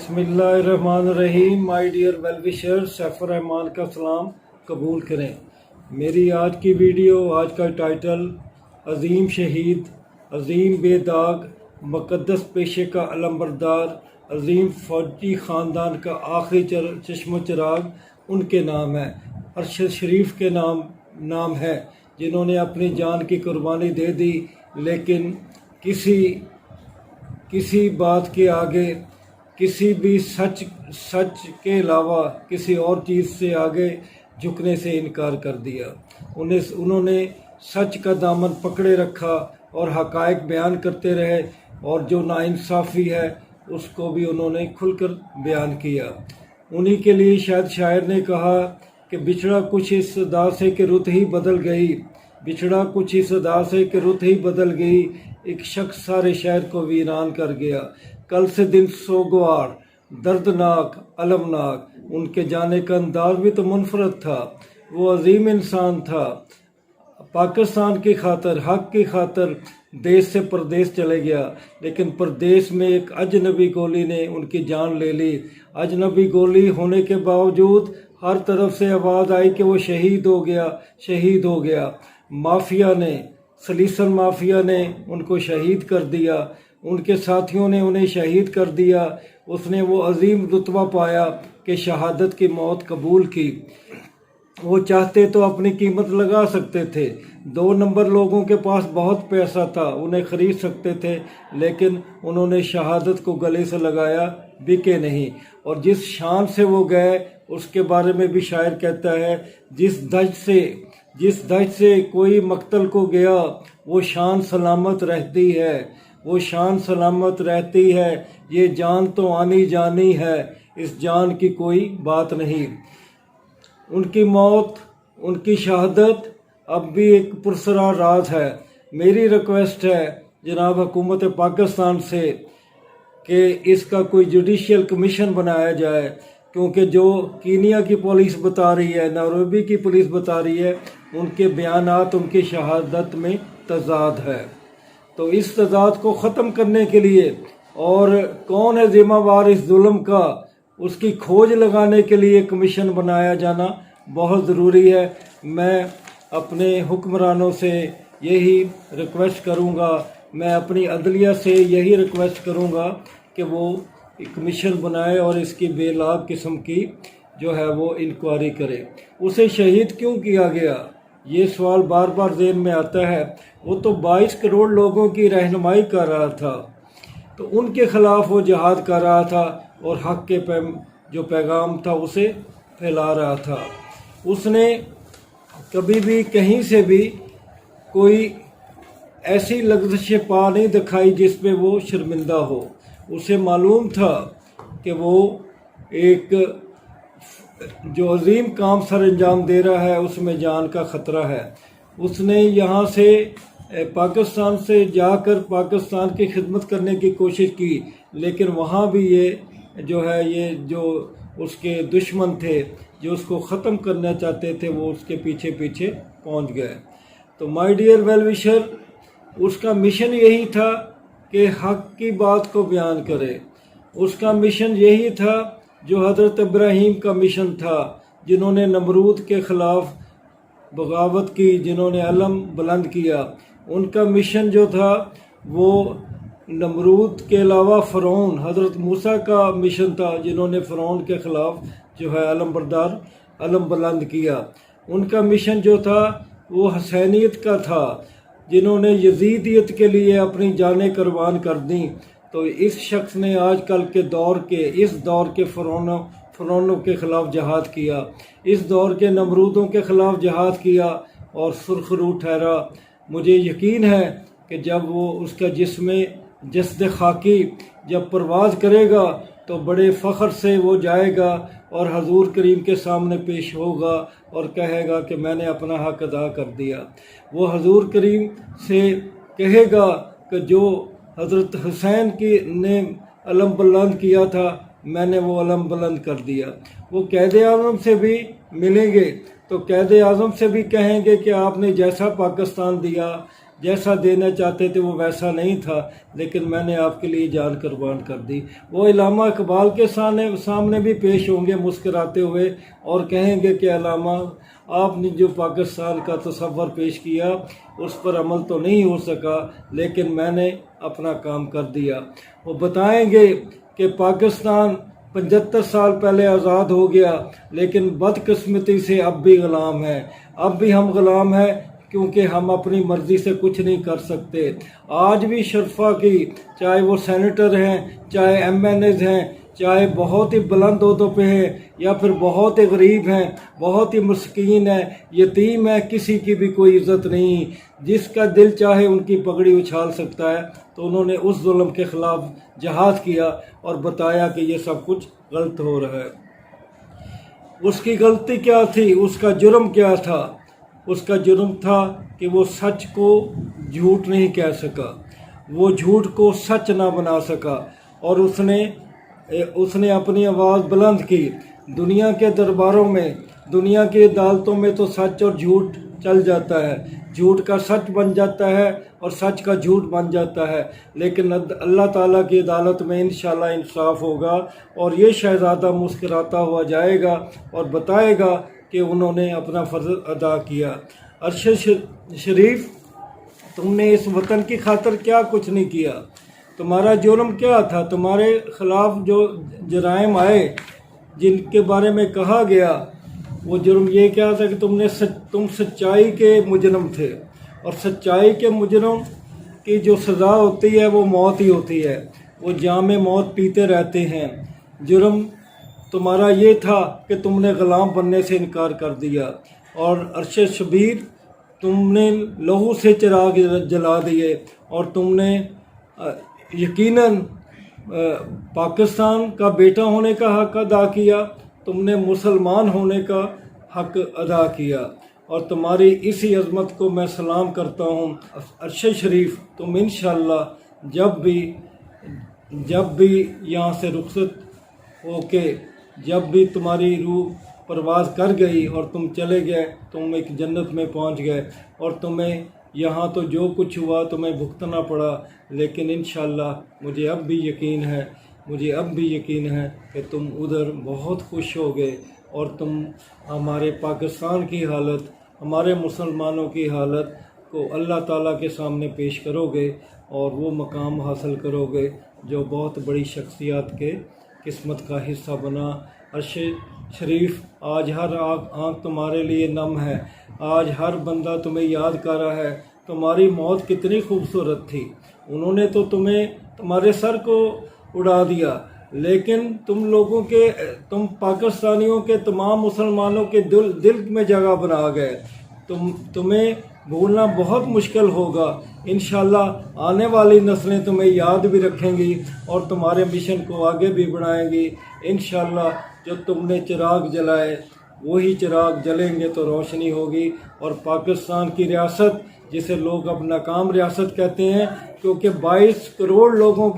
بسم اللہ الرحمن الرحیم. My dear well wisher, Saif ur Rahman کا سلام قبول کریں. میری آج کی ویڈیو، آج کا ٹائٹل عظیم شہید، عظیم بے داغ، مقدس پیشے کا علمبردار، عظیم فوجی خاندان کا آخری چشم و چراغ ان کے نام ہے، ارشد شریف کے نام ہے، جنہوں نے اپنی جان کی قربانی دے دی، لیکن کسی بات کے آگے، کسی بھی سچ کے علاوہ کسی اور چیز سے آگے جھکنے سے انکار کر دیا. انہوں نے سچ کا دامن پکڑے رکھا اور حقائق بیان کرتے رہے، اور جو ناانصافی ہے اس کو بھی انہوں نے کھل کر بیان کیا. انہی کے لیے شاید شاعر نے کہا کہ بچھڑا کچھ اس ادا سے کہ رت ہی بدل گئی، بچھڑا کچھ اس ادا سے کہ رت ہی بدل گئی، ایک شخص سارے شہر کو ویران کر گیا. کل سے دن سوگوار، دردناک، المناک. ان کے جانے کا انداز بھی تو منفرد تھا. وہ عظیم انسان تھا، پاکستان کی خاطر، حق کی خاطر دیش سے پردیس چلے گیا، لیکن پردیس میں ایک اجنبی گولی نے ان کی جان لے لی. اجنبی گولی ہونے کے باوجود ہر طرف سے آواز آئی کہ وہ شہید ہو گیا، شہید ہو گیا. مافیا نے، سلیسن مافیا نے ان کو شہید کر دیا، ان کے ساتھیوں نے انہیں شہید کر دیا. اس نے وہ عظیم رتبہ پایا کہ شہادت کی موت قبول کی. وہ چاہتے تو اپنی قیمت لگا سکتے تھے، 2 نمبر لوگوں کے پاس بہت پیسہ تھا، انہیں خرید سکتے تھے، لیکن انہوں نے شہادت کو گلے سے لگایا، بکے نہیں. اور جس شان سے وہ گئے اس کے بارے میں بھی شاعر کہتا ہے، جس دشت سے کوئی مقتل کو گیا، وہ شان سلامت رہتی ہے، وہ شان سلامت رہتی ہے. یہ جان تو آنی جانی ہے، اس جان کی کوئی بات نہیں. ان کی موت، ان کی شہادت اب بھی ایک پرسرار راز ہے. میری ریکویسٹ ہے جناب حکومت پاکستان سے کہ اس کا کوئی جوڈیشل کمیشن بنایا جائے، کیونکہ جو کینیا کی پولیس بتا رہی ہے، نیروبی کی پولیس بتا رہی ہے، ان کے بیانات ان کی شہادت میں تضاد ہے. تو اس تضاد کو ختم کرنے کے لیے، اور کون ہے ذمہ وار اس ظلم کا، اس کی کھوج لگانے کے لیے کمیشن بنایا جانا بہت ضروری ہے. میں اپنے حکمرانوں سے یہی ریکویسٹ کروں گا، میں اپنی عدلیہ سے یہی ریکویسٹ کروں گا کہ وہ کمیشن بنائے اور اس کی بے لاگ قسم کی جو ہے وہ انکوائری کرے. اسے شہید کیوں کیا گیا، یہ سوال بار بار ذہن میں آتا ہے. وہ تو 22 کروڑ لوگوں کی رہنمائی کر رہا تھا، تو ان کے خلاف وہ جہاد کر رہا تھا اور حق کے جو پیغام تھا اسے پھیلا رہا تھا. اس نے کبھی بھی کہیں سے بھی کوئی ایسی لغزش پا نہیں دکھائی جس پہ وہ شرمندہ ہو. اسے معلوم تھا کہ وہ ایک جو عظیم کام سر انجام دے رہا ہے اس میں جان کا خطرہ ہے. اس نے یہاں سے پاکستان سے جا کر پاکستان کی خدمت کرنے کی کوشش کی، لیکن وہاں بھی یہ جو اس کے دشمن تھے، جو اس کو ختم کرنا چاہتے تھے، وہ اس کے پیچھے پہنچ گئے. تو مائی ڈیئر ویل وشر، اس کا مشن یہی تھا کہ حق کی بات کو بیان کرے. اس کا مشن یہی تھا جو حضرت ابراہیم کا مشن تھا، جنہوں نے نمرود کے خلاف بغاوت کی، جنہوں نے علم بلند کیا. ان کا مشن جو تھا وہ نمرود کے علاوہ فرعون، حضرت موسیٰ کا مشن تھا، جنہوں نے فرعون کے خلاف جو ہے علم بلند کیا. ان کا مشن جو تھا وہ حسینیت کا تھا، جنہوں نے یزیدیت کے لیے اپنی جانیں قربان کر دیں. تو اس شخص نے آج کل کے اس دور کے فرعونوں کے خلاف جہاد کیا، اس دور کے نمرودوں کے خلاف جہاد کیا اور سرخ روح ٹھہرا. مجھے یقین ہے کہ جب وہ اس کا جسد خاکی جب پرواز کرے گا تو بڑے فخر سے وہ جائے گا اور حضور کریم کے سامنے پیش ہوگا اور کہے گا کہ میں نے اپنا حق ادا کر دیا. وہ حضور کریم سے کہے گا کہ جو حضرت حسین نے علم بلند کیا تھا، میں نے وہ علم بلند کر دیا. وہ قائد اعظم سے بھی ملیں گے تو قائد اعظم سے بھی کہیں گے کہ آپ نے جیسا پاکستان دیا، جیسا دینا چاہتے تھے وہ ویسا نہیں تھا، لیکن میں نے آپ کے لیے جان قربان کر دی۔ وہ علامہ اقبال کے سامنے بھی پیش ہوں گے مسکراتے ہوئے اور کہیں گے کہ علامہ آپ نے جو پاکستان کا تصور پیش کیا اس پر عمل تو نہیں ہو سکا، لیکن میں نے اپنا کام کر دیا۔ وہ بتائیں گے کہ پاکستان 75 سال پہلے آزاد ہو گیا، لیکن بدقسمتی سے اب بھی غلام ہے۔ اب بھی ہم غلام ہیں کیونکہ ہم اپنی مرضی سے کچھ نہیں کر سکتے۔ آج بھی شرفا کی، چاہے وہ سینیٹر ہیں، چاہے ایم این ایز ہیں، چاہے بہت ہی بلند عہدوں پہ ہیں یا پھر بہت ہی غریب ہیں، بہت ہی مسکین ہیں، یتیم ہیں، کسی کی بھی کوئی عزت نہیں۔ جس کا دل چاہے ان کی پگڑی اچھال سکتا ہے۔ تو انہوں نے اس ظلم کے خلاف جہاد کیا اور بتایا کہ یہ سب کچھ غلط ہو رہا ہے۔ اس کی غلطی کیا تھی؟ اس کا جرم کیا تھا؟ اس کا جرم تھا کہ وہ سچ کو جھوٹ نہیں کہہ سکا، وہ جھوٹ کو سچ نہ بنا سکا، اور اس نے اپنی آواز بلند کی۔ دنیا کے درباروں میں، دنیا کی عدالتوں میں تو سچ اور جھوٹ چل جاتا ہے، جھوٹ کا سچ بن جاتا ہے اور سچ کا جھوٹ بن جاتا ہے، لیکن اللہ تعالیٰ کی عدالت میں انشاءاللہ انصاف ہوگا اور یہ شہزادہ مسکراتا ہوا جائے گا اور بتائے گا کہ انہوں نے اپنا فرض ادا کیا۔ ارشد شریف، تم نے اس وطن کی خاطر کیا کچھ نہیں کیا؟ تمہارا جرم کیا تھا؟ تمہارے خلاف جو جرائم آئے، جن کے بارے میں کہا گیا، وہ جرم یہ کیا تھا کہ تم سچائی کے مجرم تھے، اور سچائی کے مجرم کی جو سزا ہوتی ہے وہ موت ہی ہوتی ہے، وہ جام موت پیتے رہتے ہیں۔ جرم تمہارا یہ تھا کہ تم نے غلام بننے سے انکار کر دیا، اور ارشد شبیر، تم نے لہو سے چراغ جلا دیے، اور تم نے یقیناً پاکستان کا بیٹا ہونے کا حق ادا کیا، تم نے مسلمان ہونے کا حق ادا کیا، اور تمہاری اسی عظمت کو میں سلام کرتا ہوں۔ ارشد شریف، تم انشاءاللہ جب بھی یہاں سے رخصت ہو کے، جب بھی تمہاری روح پرواز کر گئی اور تم چلے گئے، تم ایک جنت میں پہنچ گئے، اور تمہیں یہاں تو جو کچھ ہوا تمہیں بھگتنا پڑا، لیکن انشاءاللہ مجھے اب بھی یقین ہے کہ تم ادھر بہت خوش ہوگے، اور تم ہمارے پاکستان کی حالت، ہمارے مسلمانوں کی حالت کو اللہ تعالیٰ کے سامنے پیش کرو گے، اور وہ مقام حاصل کرو گے جو بہت بڑی شخصیات کے قسمت کا حصہ بنا۔ ارشد شریف، آج ہر آنکھ تمہارے لیے نم ہے، آج ہر بندہ تمہیں یاد کر رہا ہے۔ تمہاری موت کتنی خوبصورت تھی، انہوں نے تو تمہارے سر کو اڑا دیا، لیکن تم پاکستانیوں کے، تمام مسلمانوں کے دل میں جگہ بنا گئے۔ تمہیں بھولنا بہت مشکل ہوگا، انشاءاللہ آنے والی نسلیں تمہیں یاد بھی رکھیں گی اور تمہارے مشن کو آگے بھی بڑھائیں گی۔ انشاءاللہ جو تم نے چراغ جلائے وہی چراغ جلیں گے تو روشنی ہوگی، اور پاکستان کی ریاست، جسے لوگ اب ناکام ریاست کہتے ہیں کیونکہ 22 کروڑ لوگوں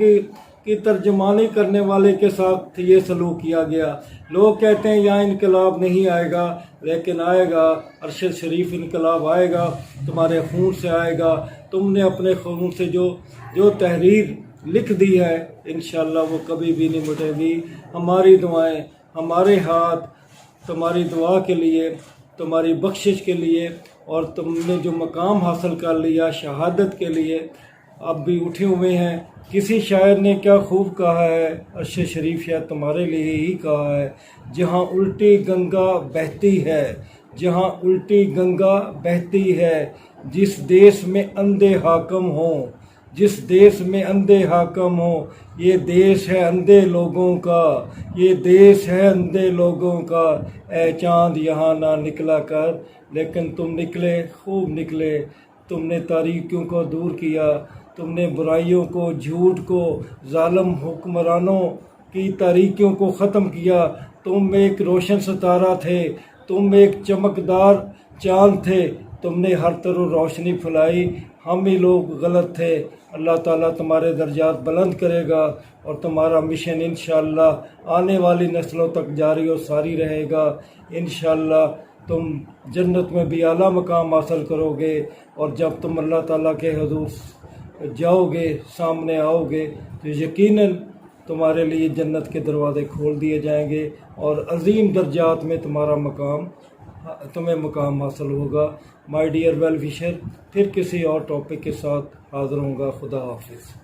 کی ترجمانی کرنے والے کے ساتھ یہ سلوک کیا گیا۔ لوگ کہتے ہیں یہاں انقلاب نہیں آئے گا، لیکن آئے گا۔ ارشد شریف، انقلاب آئے گا، تمہارے خون سے آئے گا۔ تم نے اپنے خون سے جو تحریر لکھ دی ہے، انشاءاللہ وہ کبھی بھی نہیں مٹے گی۔ ہماری دعائیں، ہمارے ہاتھ تمہاری دعا کے لیے، تمہاری بخشش کے لیے، اور تم نے جو مقام حاصل کر لیا شہادت کے لیے، اب بھی اٹھے ہوئے ہیں۔ کسی شاعر نے کیا خوب کہا ہے، ارشد شریف شاید تمہارے لیے ہی کہا ہے، جہاں الٹی گنگا بہتی ہے، جہاں الٹی گنگا بہتی ہے، جس دیس میں اندھے حاکم ہوں، جس دیس میں اندھے حاکم ہوں، یہ دیس ہے اندھے لوگوں کا، یہ دیس ہے اندھے لوگوں کا، اے چاند یہاں نہ نکلا کر۔ لیکن تم نکلے، خوب نکلے، تم نے تاریکیوں کو دور کیا، تم نے برائیوں کو، جھوٹ کو، ظالم حکمرانوں کی تاریکیوں کو ختم کیا۔ تم ایک روشن ستارہ تھے، تم ایک چمکدار چاند تھے، تم نے ہر طرف روشنی پھیلائی۔ ہم ہی لوگ غلط تھے۔ اللہ تعالیٰ تمہارے درجات بلند کرے گا، اور تمہارا مشن انشاءاللہ آنے والی نسلوں تک جاری و ساری رہے گا۔ انشاءاللہ تم جنت میں بھی اعلیٰ مقام حاصل کرو گے، اور جب تم اللہ تعالیٰ کے حضور جاؤ گے، سامنے آؤ گے، تو یقیناً تمہارے لیے جنت کے دروازے کھول دیے جائیں گے، اور عظیم درجات میں تمہیں مقام حاصل ہوگا۔ مائی ڈیئر ویل وشر، پھر کسی اور ٹاپک کے ساتھ حاضر ہوں گا۔ خدا حافظ۔